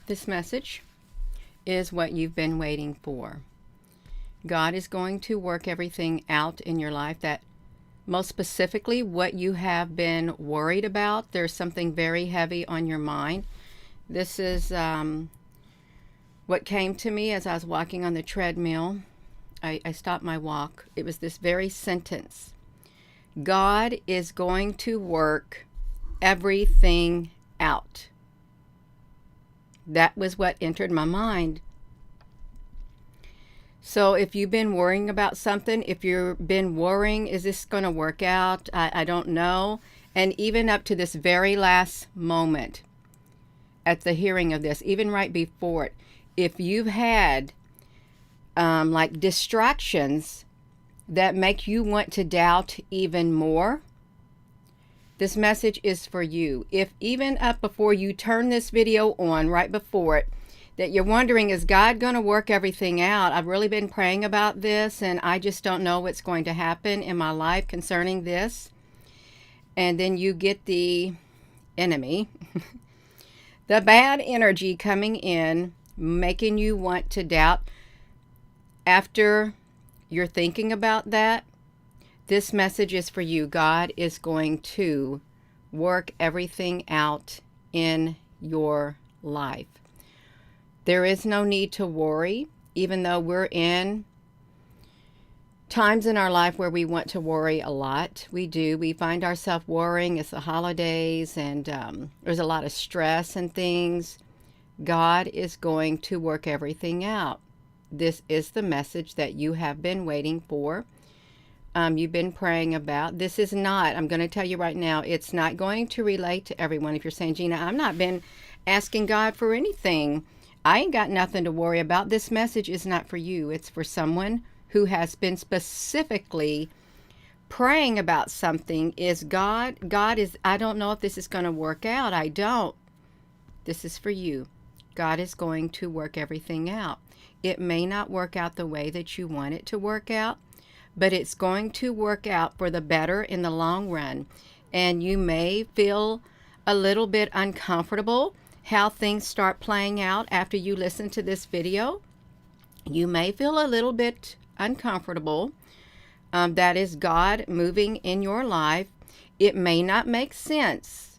This message is what you've been waiting for. God is going to work everything out in your life, that most specifically what you have been worried about. There's something very heavy on your mind. This is what came to me as I was walking on the treadmill. I stopped my walk. It was this very sentence: God is going to work everything out. That was what entered my mind. So if you've been worrying about something, if you've been worrying, is this going to work out? I don't know. And even up to this very last moment at the hearing of this, even right before it, if you've had like distractions that make you want to doubt even more, this message is for you. If even up before you turn this video on, right before it, that you're wondering, is God going to work everything out? I've really been praying about this and I just don't know what's going to happen in my life concerning this. And then you get the enemy, the bad energy coming in, making you want to doubt. After you're thinking about that, this message is for you. God is going to work everything out in your life. There is no need to worry, even though we're in times in our life where we want to worry a lot. We do. We find ourselves worrying. It's the holidays and there's a lot of stress and things. God is going to work everything out. This is the message that you have been waiting for. You've been praying about. This is not, I'm going to tell you right now, it's not going to relate to everyone. If you're saying, Gina, I've not been asking God for anything, I ain't got nothing to worry about. This message is not for you. It's for someone who has been specifically praying about something. Is God is, I don't know if this is going to work out. I don't. This is for you. God is going to work everything out. It may not work out the way that you want it to work out, but it's going to work out for the better in the long run. And you may feel a little bit uncomfortable how things start playing out after you listen to this video. You may feel a little bit uncomfortable. That is God moving in your life. It may not make sense,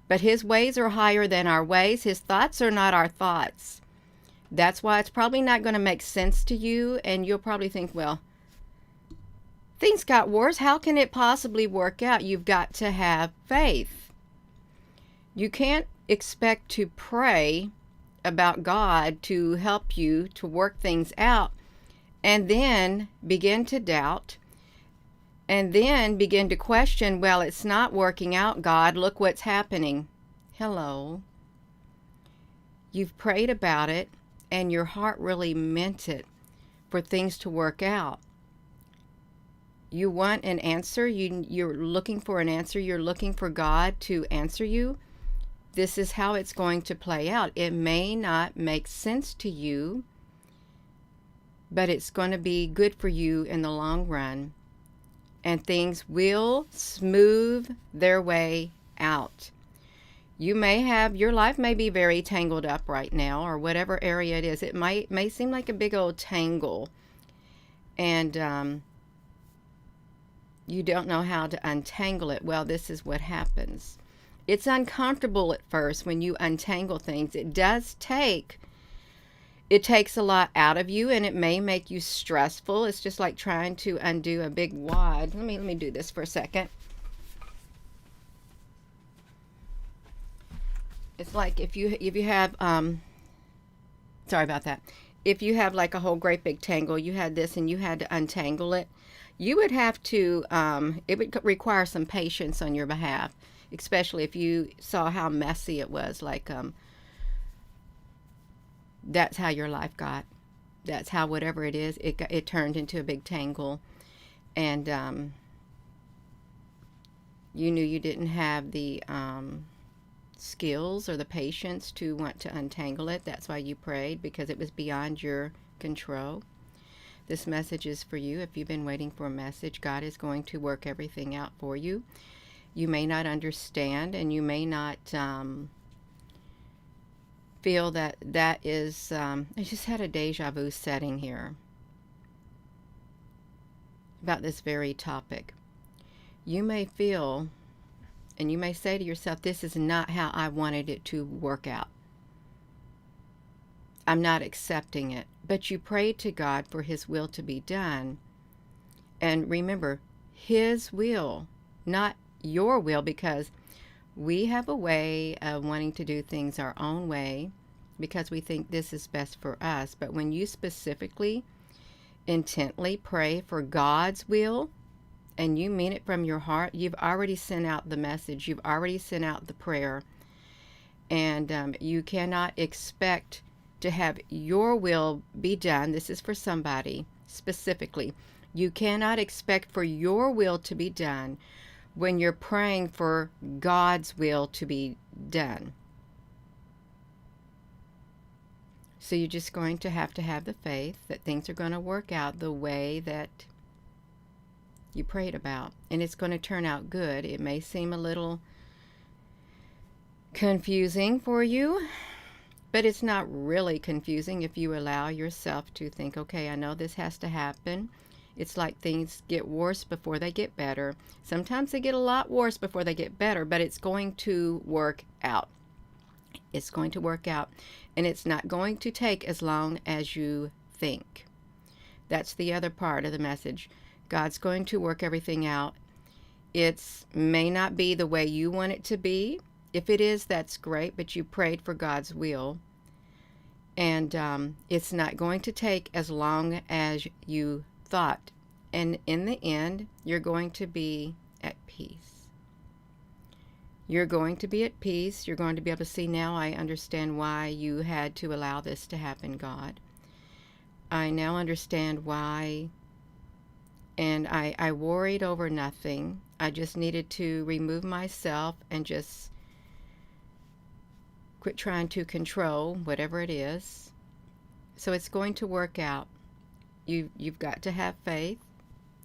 but His ways are higher than our ways. His thoughts are not our thoughts. That's why it's probably not going to make sense to you, and you'll probably think, well, things got worse. How can it possibly work out? You've got to have faith. You can't expect to pray about God to help you to work things out and then begin to doubt and then begin to question, well, it's not working out, God. Look what's happening. Hello. You've prayed about it and your heart really meant it for things to work out. You want an answer. You're looking for an answer. You're looking for God to answer you. This is how it's going to play out. It may not make sense to you, but it's going to be good for you in the long run. And things will smooth their way out. You may have, your life may be very tangled up right now, or whatever area it is. It may seem like a big old tangle. And you don't know how to untangle it. Well, this is what happens. It's uncomfortable at first when you untangle things. It takes a lot out of you, and it may make you stressful. It's just like trying to undo a big wad. Let me do this for a second. It's like if you have sorry about that. If you have like a whole great big tangle, you had this and you had to untangle it, you would have to it would require some patience on your behalf, especially if you saw how messy it was. Like that's how your life got. That's how whatever it is, it turned into a big tangle, and you knew you didn't have the skills or the patience to want to untangle it. That's why you prayed, because it was beyond your control. This message is for you. If you've been waiting for a message, God is going to work everything out for you. You may not understand, and you may not feel that that is, I just had a deja vu setting here about this very topic. You may feel, and you may say to yourself, this is not how I wanted it to work out. I'm not accepting it. But you prayed to God for His will to be done. And remember, His will, not your will, because we have a way of wanting to do things our own way because we think this is best for us. But when you specifically, intently pray for God's will, and you mean it from your heart, you've already sent out the message. You've already sent out the prayer. And you cannot expect to have your will be done. This is for somebody specifically. You cannot expect for your will to be done when you're praying for God's will to be done. So you're just going to have the faith that things are going to work out the way that you prayed about. And it's going to turn out good. It may seem a little confusing for you, but it's not really confusing if you allow yourself to think, okay, I know this has to happen. It's like things get worse before they get better. Sometimes they get a lot worse before they get better, but it's going to work out. It's going to work out, and it's not going to take as long as you think. That's the other part of the message. God's going to work everything out. It may not be the way you want it to be. If it is, that's great, but you prayed for God's will. And it's not going to take as long as you thought. And in the end, you're going to be at peace. You're going to be at peace. You're going to be able to see, now I understand why you had to allow this to happen, God. I now understand why. And I worried over nothing. I just needed to remove myself and just quit trying to control whatever it is. So it's going to work out. You've got to have faith.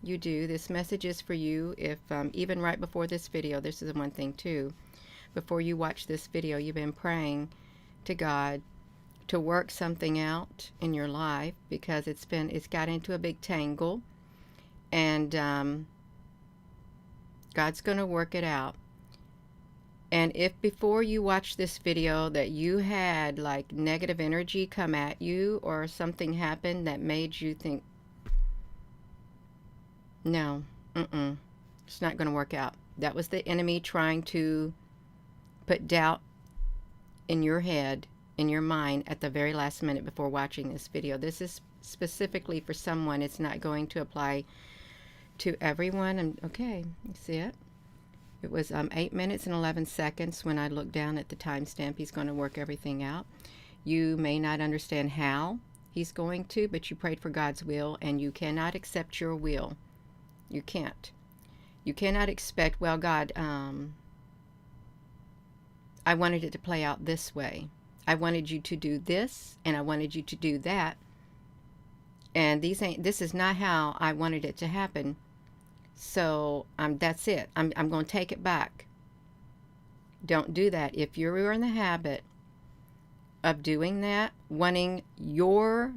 You do. This message is for you. If even right before this video, this is one thing too. Before you watch this video, you've been praying to God to work something out in your life because it's got into a big tangle, and God's going to work it out. And if before you watch this video that you had like negative energy come at you or something happened that made you think, no, it's not going to work out. That was the enemy trying to put doubt in your head, in your mind at the very last minute before watching this video. This is specifically for someone. It's not going to apply to everyone. And okay, you see it? It was 8 minutes and 11 seconds when I looked down at the timestamp. He's going to work everything out. You may not understand how he's going to, but you prayed for God's will, and you cannot accept your will. You can't. You cannot expect, well, God, I wanted it to play out this way. I wanted you to do this, and I wanted you to do that. And this is not how I wanted it to happen. So that's it. I'm going to take it back. Don't do that. If you're in the habit of doing that, wanting your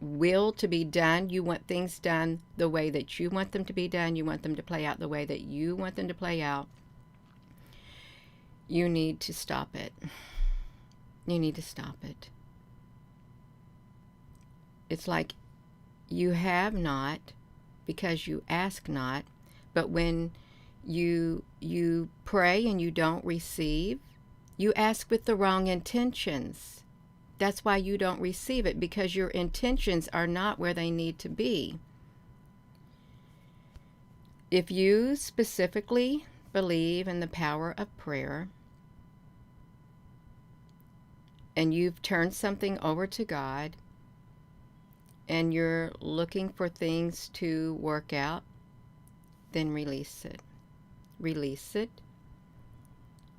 will to be done, you want things done the way that you want them to be done, you want them to play out the way that you want them to play out, you need to stop it. You need to stop it. It's like you have not because you ask not. But when you pray and you don't receive, you ask with the wrong intentions. That's why you don't receive it, because your intentions are not where they need to be. If you specifically believe in the power of prayer, and you've turned something over to God, and you're looking for things to work out, then release it. Release it.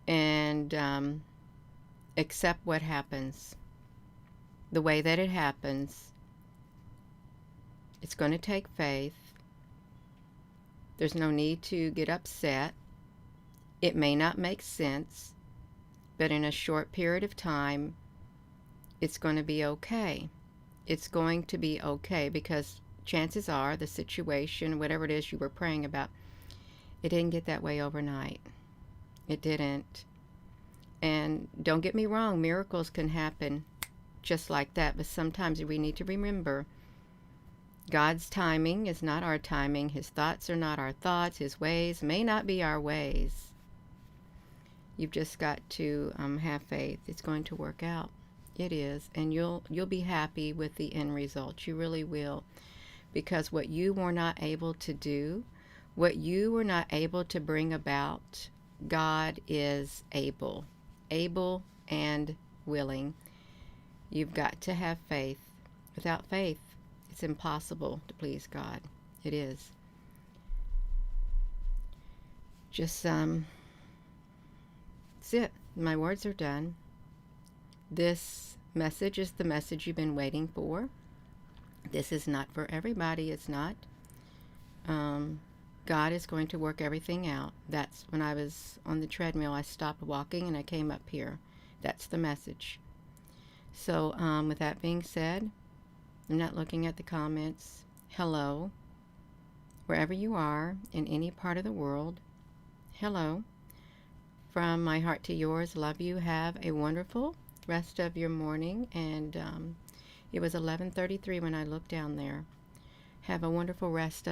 And accept what happens. The way that it happens. It's going to take faith. There's no need to get upset. It may not make sense, but in a short period of time, It's going to be okay. It's going to be okay, because chances are the situation, whatever it is you were praying about, it didn't get that way overnight. It didn't. And don't get me wrong, miracles can happen just like that, but sometimes we need to remember God's timing is not our timing. His thoughts are not our thoughts. His ways may not be our ways. You've just got to have faith. It's going to work out. It is, and you'll be happy with the end result. You really will, because what you were not able to do, what you were not able to bring about, God is able and willing. You've got to have faith. Without faith, it's impossible to please God. It is. Just that's it. My words are done. This message is the message you've been waiting for. This is not for everybody. It's not. God is going to work everything out. That's when I was on the treadmill, I stopped walking and I came up here. That's the message. So with that being said, I'm not looking at the comments. Hello. Wherever you are, in any part of the world, hello. From my heart to yours, love you. Have a wonderful rest of your morning. And it was 11:33 when I looked down there. Have a wonderful rest of